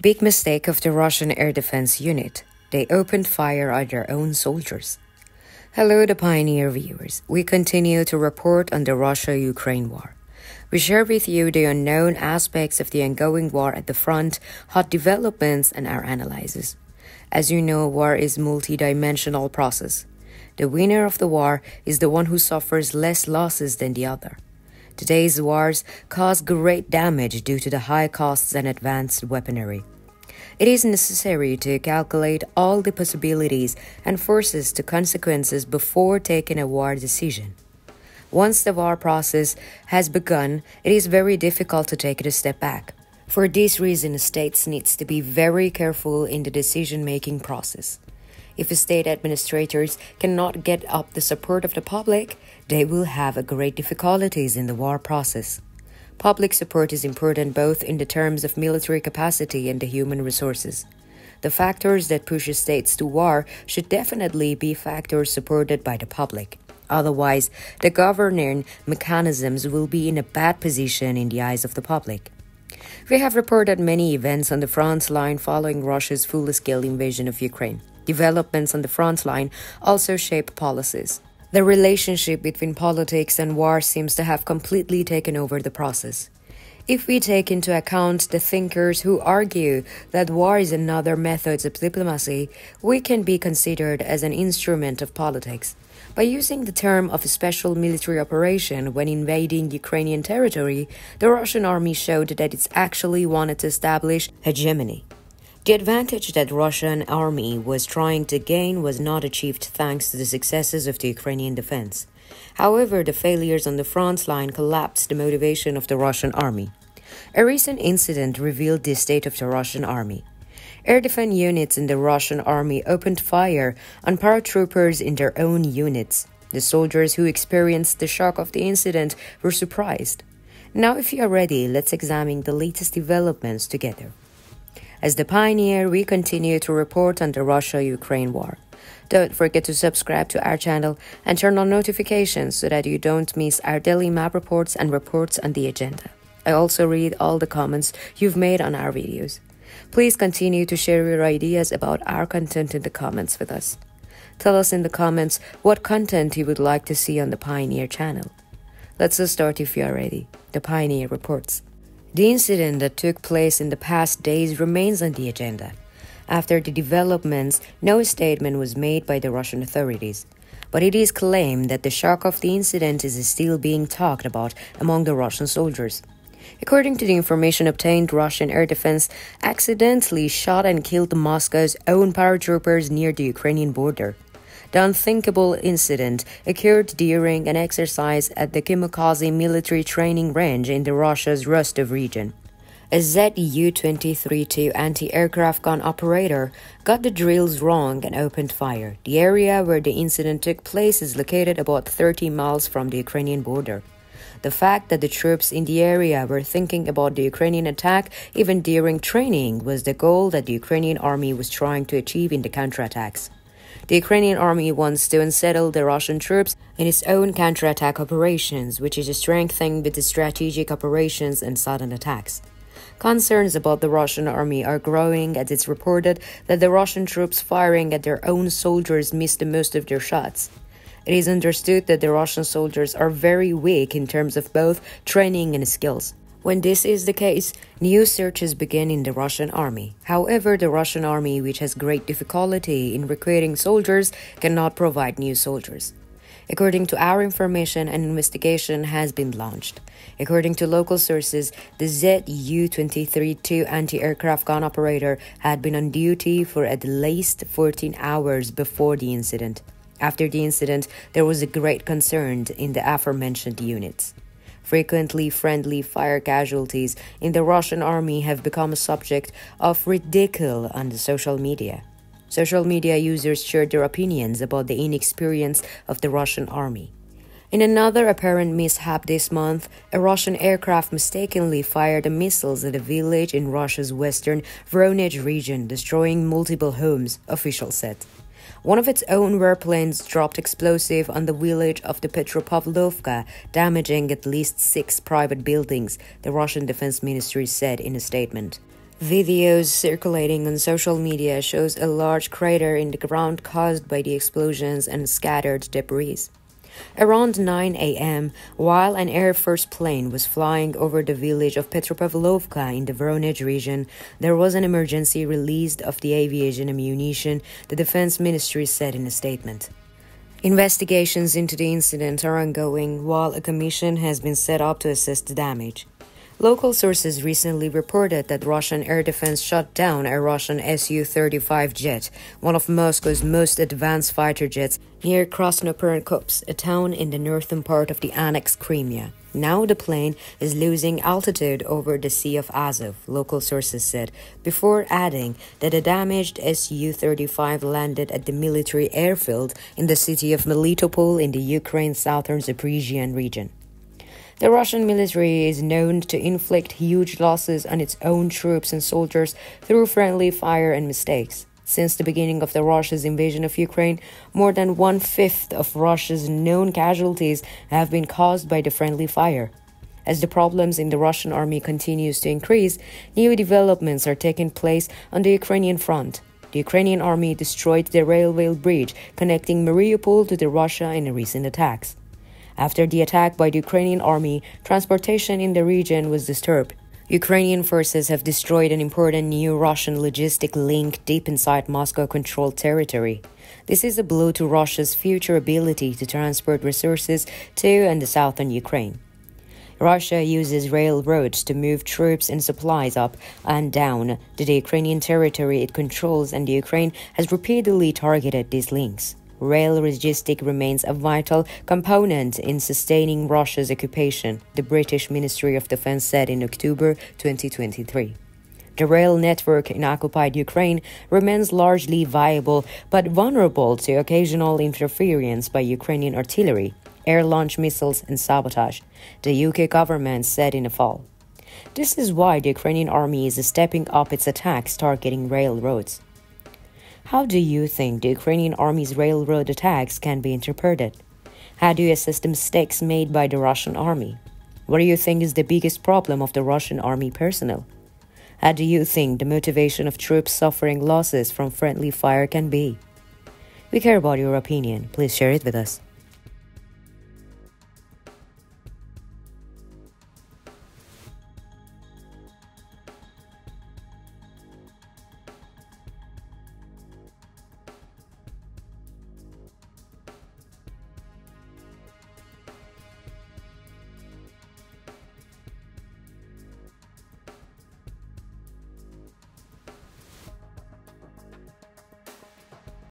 Big mistake of the Russian air defense unit. They opened fire on their own soldiers. Hello, the Pioneer viewers. We continue to report on the Russia-Ukraine war. We share with you the unknown aspects of the ongoing war at the front, hot developments, and our analysis. As you know, war is a multidimensional process. The winner of the war is the one who suffers less losses than the other. Today's wars cause great damage due to the high costs and advanced weaponry. It is necessary to calculate all the possibilities and forces to consequences before taking a war decision. Once the war process has begun, it is very difficult to take it a step back. For this reason, states need to be very careful in the decision-making process. If state administrators cannot get up the support of the public, they will have great difficulties in the war process. Public support is important both in the terms of military capacity and the human resources. The factors that push states to war should definitely be factors supported by the public. Otherwise, the governing mechanisms will be in a bad position in the eyes of the public. We have reported many events on the front line following Russia's full-scale invasion of Ukraine. Developments on the front line also shape policies. The relationship between politics and war seems to have completely taken over the process. If we take into account the thinkers who argue that war is another method of diplomacy, we can be considered as an instrument of politics. By using the term of a special military operation when invading Ukrainian territory, the Russian army showed that it actually wanted to establish hegemony. The advantage that Russian army was trying to gain was not achieved thanks to the successes of the Ukrainian defense. However, the failures on the front line collapsed the motivation of the Russian army. A recent incident revealed the state of the Russian army. Air defense units in the Russian army opened fire on paratroopers in their own units. The soldiers who experienced the shock of the incident were surprised. Now, if you are ready, let's examine the latest developments together. As the Pioneer, we continue to report on the Russia-Ukraine war. Don't forget to subscribe to our channel and turn on notifications so that you don't miss our daily map reports and reports on the agenda. I also read all the comments you've made on our videos. Please continue to share your ideas about our content in the comments with us. Tell us in the comments what content you would like to see on the Pioneer channel. Let's start if you are ready. The Pioneer reports. The incident that took place in the past days remains on the agenda. After the developments, no statement was made by the Russian authorities. But it is claimed that the shock of the incident is still being talked about among the Russian soldiers. According to the information obtained, Russian air defense accidentally shot and killed Moscow's own paratroopers near the Ukrainian border. The unthinkable incident occurred during an exercise at the Kamikaze military training range in the Russia's Rostov region. A Zu-23-2 anti-aircraft gun operator got the drills wrong and opened fire. The area where the incident took place is located about 30 miles from the Ukrainian border. The fact that the troops in the area were thinking about the Ukrainian attack even during training was the goal that the Ukrainian army was trying to achieve in the counterattacks. The Ukrainian army wants to unsettle the Russian troops in its own counterattack operations, which is strengthening with the strategic operations and sudden attacks. Concerns about the Russian army are growing as it's reported that the Russian troops firing at their own soldiers missed most of their shots. It is understood that the Russian soldiers are very weak in terms of both training and skills. When this is the case, new searches begin in the Russian army. However, the Russian army, which has great difficulty in recruiting soldiers, cannot provide new soldiers. According to our information, an investigation has been launched. According to local sources, the Zu-23-2 anti-aircraft gun operator had been on duty for at least 14 hours before the incident. After the incident, there was a great concern in the aforementioned units. Frequently, friendly fire casualties in the Russian army have become a subject of ridicule on the social media. Social media users shared their opinions about the inexperience of the Russian army. In another apparent mishap this month, a Russian aircraft mistakenly fired missiles at a village in Russia's western Voronezh region, destroying multiple homes, officials said. One of its own warplanes dropped explosive on the village of the Petropavlovka, damaging at least 6 private buildings, the Russian Defense Ministry said in a statement. Videos circulating on social media shows a large crater in the ground caused by the explosions and scattered debris. Around 9 a.m., while an Air Force plane was flying over the village of Petropavlovka in the Voronezh region, there was an emergency release of the aviation ammunition, the Defense Ministry said in a statement. Investigations into the incident are ongoing, while a commission has been set up to assess the damage. Local sources recently reported that Russian air defense shot down a Russian Su-35 jet, one of Moscow's most advanced fighter jets, near Krasnoperkopsk, a town in the northern part of the annexed Crimea. Now the plane is losing altitude over the Sea of Azov, local sources said, before adding that a damaged Su-35 landed at the military airfield in the city of Melitopol in the Ukraine's southern Zaporizhian region. The Russian military is known to inflict huge losses on its own troops and soldiers through friendly fire and mistakes. Since the beginning of Russia's invasion of Ukraine, more than one-fifth of Russia's known casualties have been caused by the friendly fire. As the problems in the Russian army continues to increase, new developments are taking place on the Ukrainian front. The Ukrainian army destroyed the railway bridge connecting Mariupol to Russia in the recent attacks. After the attack by the Ukrainian army, transportation in the region was disturbed. Ukrainian forces have destroyed an important new Russian logistic link deep inside Moscow-controlled territory. This is a blow to Russia's future ability to transport resources to and the southern Ukraine. Russia uses railroads to move troops and supplies up and down to the Ukrainian territory it controls, and the Ukraine has repeatedly targeted these links. Rail logistics remains a vital component in sustaining Russia's occupation, the British Ministry of Defense said in October 2023. The rail network in occupied Ukraine remains largely viable but vulnerable to occasional interference by Ukrainian artillery, air-launched missiles and sabotage, the UK government said in the fall. This is why the Ukrainian army is stepping up its attacks targeting railroads. How do you think the Ukrainian army's railroad attacks can be interpreted? How do you assess the mistakes made by the Russian army? What do you think is the biggest problem of the Russian army personnel? How do you think the motivation of troops suffering losses from friendly fire can be? We care about your opinion. Please share it with us.